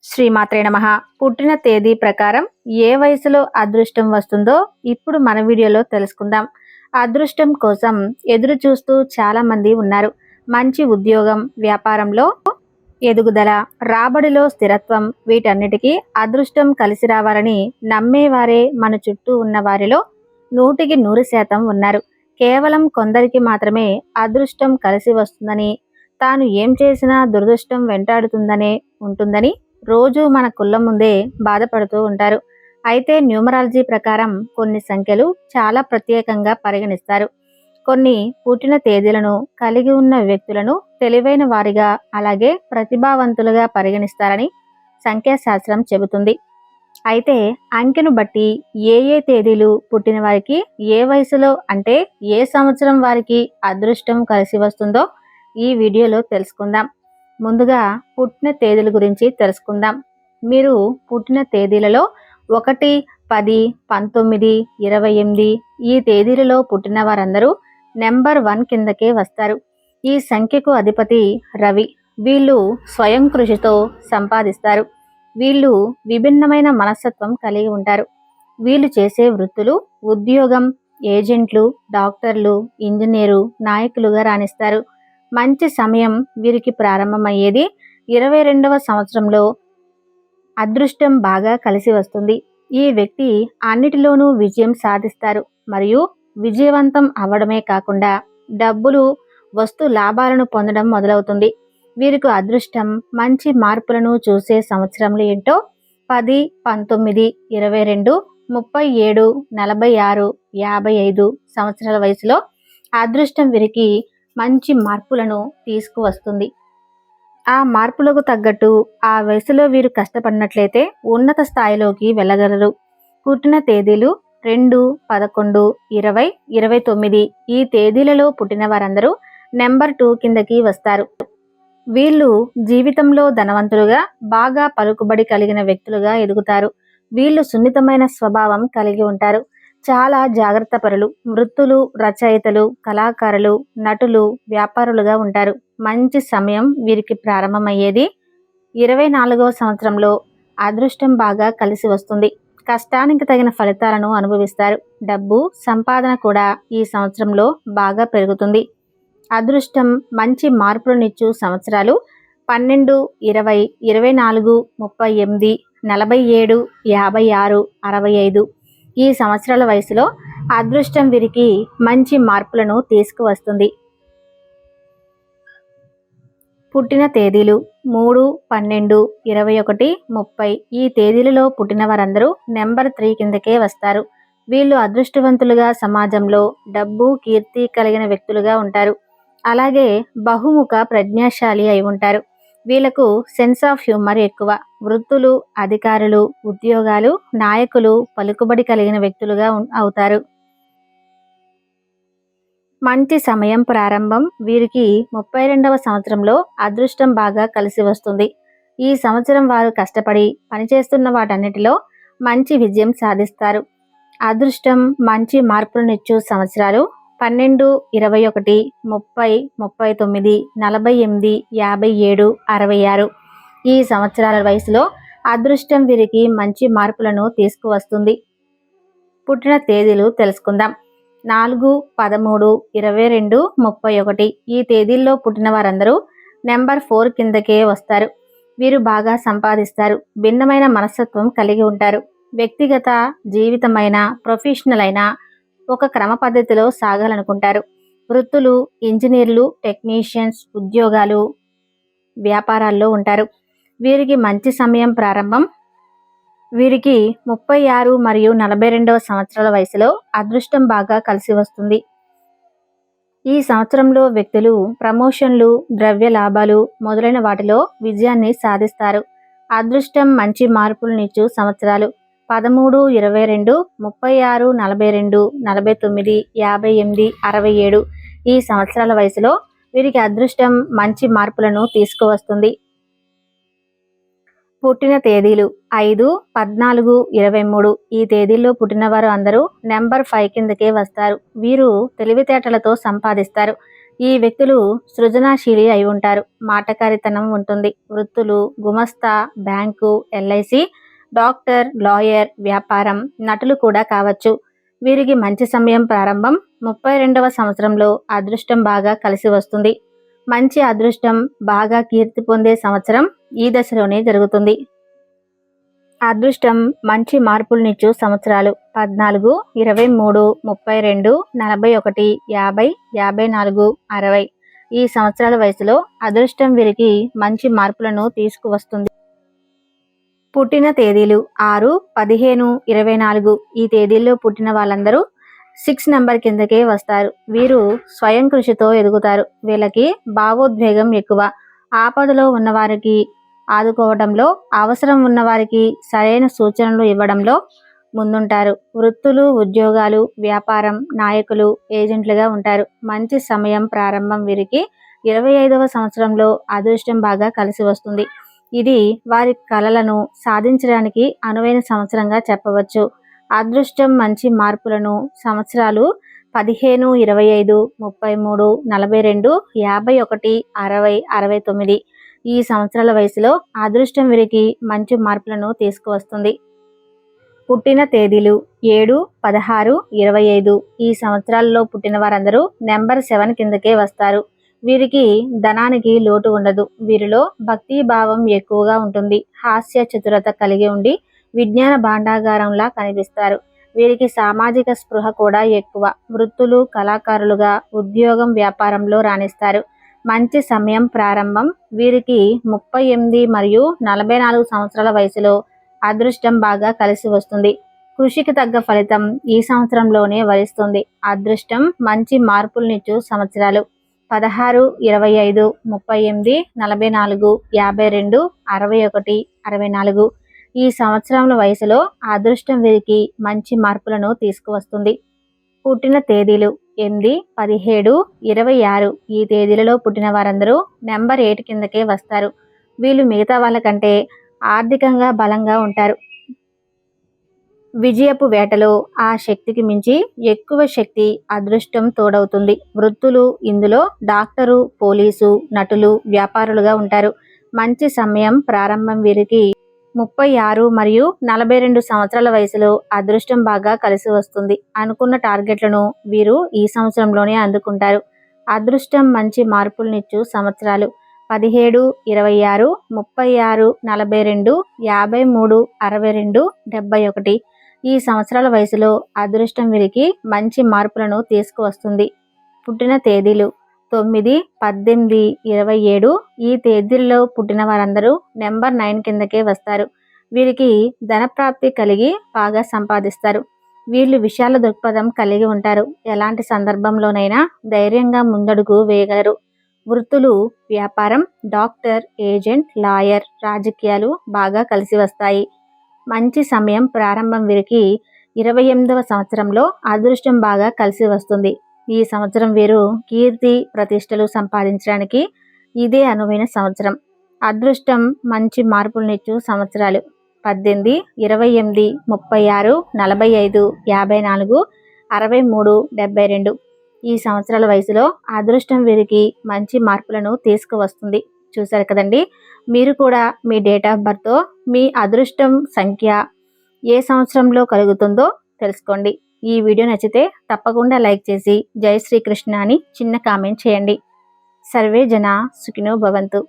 శ్రీమాత్రే నమః. పుట్టిన తేదీ ప్రకారం ఏ వయసులో అదృష్టం వస్తుందో ఇప్పుడు మన వీడియోలో తెలుసుకుందాం. అదృష్టం కోసం ఎదురు చూస్తూ చాలా మంది ఉన్నారు. మంచి ఉద్యోగం, వ్యాపారంలో ఎదుగుదల, రాబడిలో స్థిరత్వం, వీటన్నిటికీ అదృష్టం కలిసి రావాలని నమ్మేవారే మన చుట్టూ ఉన్న వారిలో 100% ఉన్నారు. కేవలం కొందరికి మాత్రమే అదృష్టం కలిసి వస్తుందని, తాను ఏం చేసినా దురదృష్టం వెంటాడుతుందనే ఉంటుందని రోజు మన కుళ్ళ ముందే బాధపడుతూ ఉంటారు. అయితే న్యూమరాలజీ ప్రకారం కొన్ని సంఖ్యలు చాలా ప్రత్యేకంగా పరిగణిస్తారు. కొన్ని పుట్టిన తేదీలను కలిగి ఉన్న వ్యక్తులను తెలివైన వారిగా, అలాగే ప్రతిభావంతులుగా పరిగణిస్తారని సంఖ్యాశాస్త్రం చెబుతుంది. అయితే అంకెను బట్టి ఏ ఏ తేదీలు పుట్టిన వారికి ఏ వయసులో, అంటే ఏ సంవత్సరం వారికి అదృష్టం కలిసి వస్తుందో ఈ వీడియోలో తెలుసుకుందాం. ముందుగా పుట్టిన తేదీల గురించి తెలుసుకుందాం. మీరు పుట్టిన తేదీలలో 1, 10, 19, 28 ఈ తేదీలలో పుట్టిన వారందరూ నెంబర్ 1 కిందకే వస్తారు. ఈ సంఖ్యకు అధిపతి రవి. వీళ్ళు స్వయం కృషితో సంపాదిస్తారు. వీళ్ళు విభిన్నమైన మనస్తత్వం కలిగి ఉంటారు. వీళ్ళు చేసే వృత్తులు ఉద్యోగం, ఏజెంట్లు, డాక్టర్లు, ఇంజనీరు, నాయకులుగా రాణిస్తారు. మంచి సమయం వీరికి ప్రారంభమయ్యేది 22వ సంవత్సరంలో. అదృష్టం బాగా కలిసి వస్తుంది. ఈ వ్యక్తి అన్నిటిలోనూ విజయం సాధిస్తారు మరియు విజయవంతం అవ్వడమే కాకుండా డబ్బులు, వస్తు లాభాలను పొందడం మొదలవుతుంది. వీరికి అదృష్టం మంచి మార్పులను చూసే సంవత్సరములు ఏంటో 10, 19, 22, 37, 46, 55 సంవత్సరాల వయసులో అదృష్టం వీరికి మంచి మార్పులను తీసుకువస్తుంది. ఆ మార్పులకు తగ్గట్టు ఆ వయసులో వీరు కష్టపడినట్లయితే ఉన్నత స్థాయిలోకి వెళ్ళగలరు. పుట్టిన తేదీలు 2, 11, 20, 29 ఈ తేదీలలో పుట్టిన వారందరూ నెంబర్ 2 కిందకి వస్తారు. వీళ్ళు జీవితంలో ధనవంతులుగా, బాగా పలుకుబడి కలిగిన వ్యక్తులుగా ఎదుగుతారు. వీళ్ళు సున్నితమైన స్వభావం కలిగి ఉంటారు. చాలా జాగ్రత్త పరులు. వృత్తులు, రచయితలు, కళాకారులు, నటులు, వ్యాపారులుగా ఉంటారు. మంచి సమయం వీరికి ప్రారంభమయ్యేది 24వ సంవత్సరంలో. అదృష్టం బాగా కలిసి వస్తుంది. కష్టానికి తగిన ఫలితాలను అనుభవిస్తారు. డబ్బు సంపాదన కూడా ఈ సంవత్సరంలో బాగా పెరుగుతుంది. అదృష్టం మంచి మార్పులనిచ్చు సంవత్సరాలు 12, 20, 24, 38, 47, 56, 65 ఈ సంవత్సరాల వయసులో అదృష్టం వీరికి మంచి మార్పులను తీసుకువస్తుంది. పుట్టిన తేదీలు 3, 12, 21, 30 ఈ తేదీలలో పుట్టిన వారందరూ నెంబర్ 3 కిందకే వస్తారు. వీళ్ళు అదృష్టవంతులుగా, సమాజంలో డబ్బు, కీర్తి కలిగిన వ్యక్తులుగా ఉంటారు. అలాగే బహుముఖ ప్రజ్ఞాశాలి అయి ఉంటారు. వీళ్లకు సెన్స్ ఆఫ్ హ్యూమర్ ఎక్కువ. వృత్తులు, అధికారులు, ఉద్యోగాలు, నాయకులు, పలుకుబడి కలిగిన వ్యక్తులుగా అవుతారు. మంచి సమయం ప్రారంభం వీరికి 32వ సంవత్సరంలో. అదృష్టం బాగా కలిసి వస్తుంది. ఈ సంవత్సరం వారు కష్టపడి పనిచేస్తున్న వాటన్నిటిలో మంచి విజయం సాధిస్తారు. అదృష్టం మంచి మార్పులనిచ్చు సంవత్సరాలు 12, 21, 30, 39, 48, 57, 66 ఈ సంవత్సరాల వయసులో అదృష్టం వీరికి మంచి మార్పులను తీసుకువస్తుంది. పుట్టిన తేదీలు తెలుసుకుందాం. 4, 13, 22, 31 ఈ తేదీల్లో పుట్టిన వారందరూ నెంబర్ 4 కిందకే వస్తారు. వీరు బాగా సంపాదిస్తారు. భిన్నమైన మనస్తత్వం కలిగి ఉంటారు. వ్యక్తిగత జీవితమైన, ప్రొఫెషనల్ అయిన ఒక క్రమ పద్ధతిలో సాగాలనుకుంటారు. వృత్తులు, ఇంజనీర్లు, టెక్నీషియన్స్, ఉద్యోగాలు, వ్యాపారాల్లో ఉంటారు. వీరికి మంచి సమయం ప్రారంభం వీరికి 36 మరియు 42వ సంవత్సరాల వయసులో. అదృష్టం బాగా కలిసి వస్తుంది. ఈ సంవత్సరంలో వ్యక్తులు ప్రమోషన్లు, ద్రవ్య లాభాలు మొదలైన వాటిలో విజయాన్ని సాధిస్తారు. అదృష్టం మంచి మార్పులనిచ్చు సంవత్సరాలు 13, 22, 36, 42, 49, 58, 67 ఈ సంవత్సరాల వయసులో వీరికి అదృష్టం మంచి మార్పులను తీసుకువస్తుంది. పుట్టిన తేదీలు 5, 14, 23 ఈ తేదీల్లో పుట్టిన వారు అందరూ నెంబర్ 5 కిందకే వస్తారు. వీరు తెలివితేటలతో సంపాదిస్తారు. ఈ వ్యక్తులు సృజనాశీలి అయి ఉంటారు. మాటకారితనం ఉంటుంది. వృత్తులు గుమస్తా, బ్యాంకు, ఎల్ఐసి, డాక్టర్, లాయర్, వ్యాపారం, నటులు కూడా కావచ్చు. వీరికి మంచి సమయం ప్రారంభం 32వ సంవత్సరంలో అదృష్టం బాగా కలిసి వస్తుంది. మంచి అదృష్టం బాగా కీర్తి పొందే సంవత్సరం ఈ దశలోనే జరుగుతుంది. అదృష్టం మంచి మార్పులనిచ్చు సంవత్సరాలు 14, 23, 32, 41, 50, 54, 60. ఈ సంవత్సరాల వయసులో అదృష్టం వీరికి మంచి మార్పులను తీసుకువస్తుంది. పుట్టిన తేదీలు 6, 15, 24. ఈ తేదీల్లో పుట్టిన వాళ్ళందరూ 6 నెంబర్ కిందకే వస్తారు. వీరు స్వయం కృషితో ఎదుగుతారు. వీళ్ళకి భావోద్వేగం ఎక్కువ. ఆపదలో ఉన్నవారికి ఆదుకోవడంలో, అవసరం ఉన్నవారికి సరైన సూచనలు ఇవ్వడంలో ముందుంటారు. వృత్తులు, ఉద్యోగాలు, వ్యాపారం, నాయకులు, ఏజెంట్లుగా ఉంటారు. మంచి సమయం ప్రారంభం వీరికి 25వ సంవత్సరంలో అదృష్టం బాగా కలిసి వస్తుంది. ఇది వారి కలలను సాధించడానికి అనువైన సంవత్సరంగా చెప్పవచ్చు. అదృష్టం మంచి మార్పులను సంవత్సరాలు 15, 25, 33, 42, 51, 60, 69. ఈ సంవత్సరాల వయసులో అదృష్టం వీరికి మంచి మార్పులను తీసుకువస్తుంది. పుట్టిన తేదీలు 7, 16, 25. ఈ సంవత్సరాల్లో పుట్టిన వారందరూ నెంబర్ 7 కిందకే వస్తారు. వీరికి ధనానికి లోటు ఉండదు. వీరిలో భక్తి భావం ఎక్కువగా ఉంటుంది. హాస్య చతురత కలిగి ఉండి విజ్ఞాన భాండాగారంలా కనిపిస్తారు. వీరికి సామాజిక స్పృహ కూడా ఎక్కువ. వృత్తులు, కళాకారులుగా, ఉద్యోగం, వ్యాపారంలో రాణిస్తారు. మంచి సమయం ప్రారంభం వీరికి 38 మరియు 44 సంవత్సరాల వయసులో అదృష్టం బాగా కలిసి వస్తుంది. కృషికి తగ్గ ఫలితం ఈ సంవత్సరంలోనే వరిస్తుంది. అదృష్టం మంచి మార్పులనిచ్చు సంవత్సరాలు 16, 25, 38, 44, 52, 61, 64. ఈ సంవత్సరముల వయసులో అదృష్టం వీరికి మంచి మార్పులను తీసుకువస్తుంది. పుట్టిన తేదీలు 8, 17, 26. ఈ తేదీలలో పుట్టిన వారందరూ నెంబర్ 8 కిందకే వస్తారు. వీళ్ళు మిగతా వాళ్ళకంటే ఆర్థికంగా బలంగా ఉంటారు. విజయపు వేటలో ఆ శక్తికి మించి ఎక్కువ శక్తి అదృష్టం తోడవుతుంది. వృత్తులు ఇందులో డాక్టరు, పోలీసు, నటులు, వ్యాపారులుగా ఉంటారు. మంచి సమయం ప్రారంభం వీరికి 36 మరియు 42 సంవత్సరాల వయసులో అదృష్టం బాగా కలిసి వస్తుంది. అనుకున్న టార్గెట్లను వీరు ఈ సంవత్సరంలోనే అందుకుంటారు. అదృష్టం మంచి మార్పులనిచ్చు సంవత్సరాలు 17, 26, 36, 42, 53, 62, 71. ఈ సంవత్సరాల వయసులో అదృష్టం వీరికి మంచి మార్పులను తీసుకువస్తుంది. పుట్టిన తేదీలు 9, 18, 27. ఈ తేదీల్లో పుట్టిన వారందరూ నెంబర్ 9 కిందకే వస్తారు. వీరికి ధనప్రాప్తి కలిగి బాగా సంపాదిస్తారు. వీళ్ళు విశాల దృక్పథం కలిగి ఉంటారు. ఎలాంటి సందర్భంలోనైనా ధైర్యంగా ముందడుగు వేయగలరు. వృత్తులు వ్యాపారం, డాక్టర్, ఏజెంట్, లాయర్, రాజకీయాలు బాగా కలిసి వస్తాయి. మంచి సమయం ప్రారంభం వీరికి 28వ సంవత్సరంలో అదృష్టం బాగా కలిసి వస్తుంది. ఈ సంవత్సరం వీరు కీర్తి ప్రతిష్టలు సంపాదించడానికి ఇదే అనువైన సంవత్సరం. అదృష్టం మంచి మార్పులనిచ్చు సంవత్సరాలు 18, 28, 36, 45, 54, 63, 72. ఈ సంవత్సరాల వయసులో అదృష్టం వీరికి మంచి మార్పులను తీసుకువస్తుంది. చూశారు కదండి. మీరు కూడా మీ డేట్ ఆఫ్ బర్త్తో మీ అదృష్టం సంఖ్య ఏ సంవత్సరంలో కలుగుతుందో తెలుసుకోండి. ఈ వీడియో నచ్చితే తప్పకుండా లైక్ చేసి జై శ్రీకృష్ణ అని చిన్న కామెంట్ చేయండి. సర్వే జన సుఖినో భవంతు.